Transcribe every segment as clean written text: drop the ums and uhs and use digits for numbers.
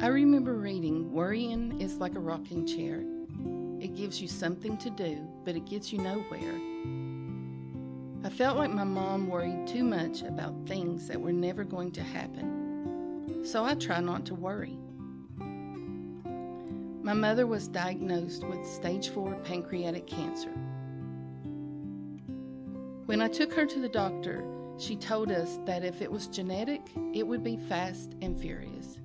I remember reading, worrying is like a rocking chair. It gives you something to do, but it gets you nowhere. I felt like my mom worried too much about things that were never going to happen, so I try not to worry. My mother was diagnosed with stage 4 pancreatic cancer. When I took her to the doctor, she told us that if it was genetic, it would be fast and furious.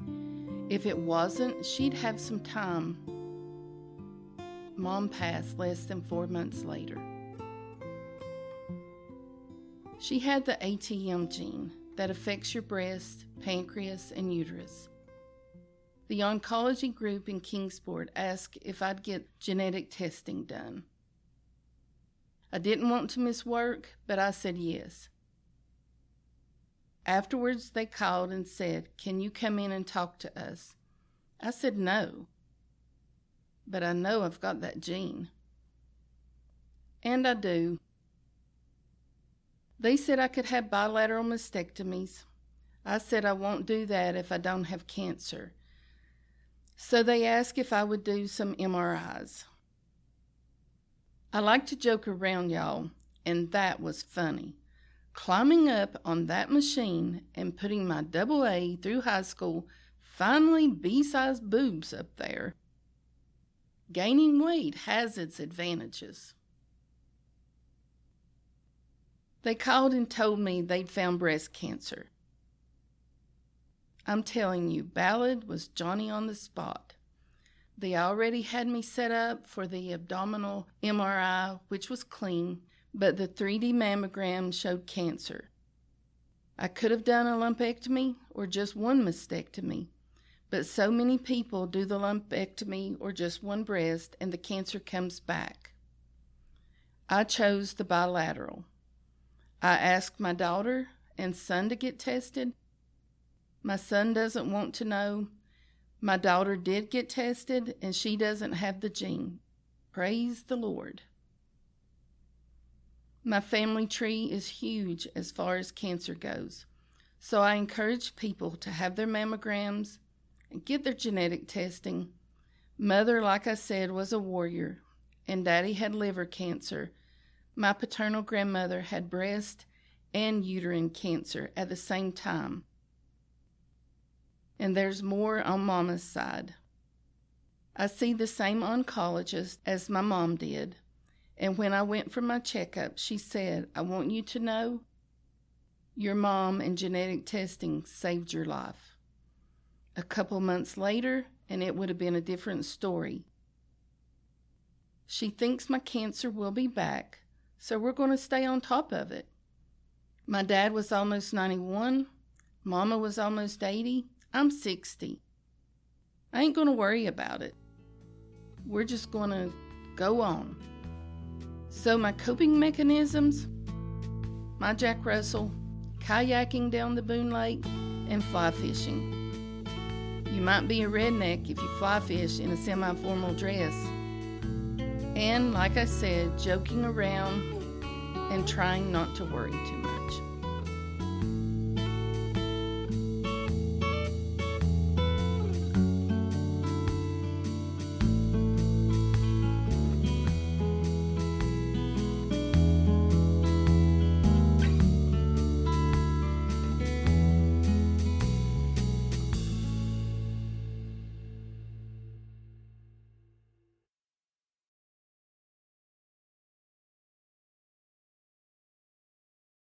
If it wasn't, she'd have some time. Mom passed less than 4 months later. She had the ATM gene that affects your breast, pancreas, and uterus. The oncology group in Kingsport asked if I'd get genetic testing done. I didn't want to miss work, but I said yes. Afterwards, they called and said, "Can you come in and talk to us?" I said no, but I know I've got that gene. And I do. They said I could have bilateral mastectomies. I said I won't do that if I don't have cancer. So they asked if I would do some MRIs. I like to joke around, y'all, and that was funny. Climbing up on that machine and putting my AA through high school, finally B-size boobs up there. Gaining weight has its advantages. They called and told me they'd found breast cancer. I'm telling you, Ballard was Johnny on the spot. They already had me set up for the abdominal MRI, which was clean, but the 3D mammogram showed cancer. I could have done a lumpectomy or just one mastectomy, but so many people do the lumpectomy or just one breast and the cancer comes back. I chose the bilateral. I asked my daughter and son to get tested. My son doesn't want to know. My daughter did get tested, and she doesn't have the gene. Praise the Lord. My family tree is huge as far as cancer goes, so I encourage people to have their mammograms and get their genetic testing. Mother, like I said, was a warrior, and Daddy had liver cancer. My paternal grandmother had breast and uterine cancer at the same time. And there's more on Mama's side. I see the same oncologist as my mom did, and when I went for my checkup, she said, "I want you to know your mom and genetic testing saved your life." A couple months later, and it would have been a different story. She thinks my cancer will be back, so we're going to stay on top of it. My dad was almost 91, Mama was almost 80, I'm 60. I ain't going to worry about it. We're just going to go on. So my coping mechanisms, my Jack Russell, kayaking down the Boone Lake, and fly fishing. You might be a redneck if you fly fish in a semi-formal dress. And like I said, joking around and trying not to worry too much.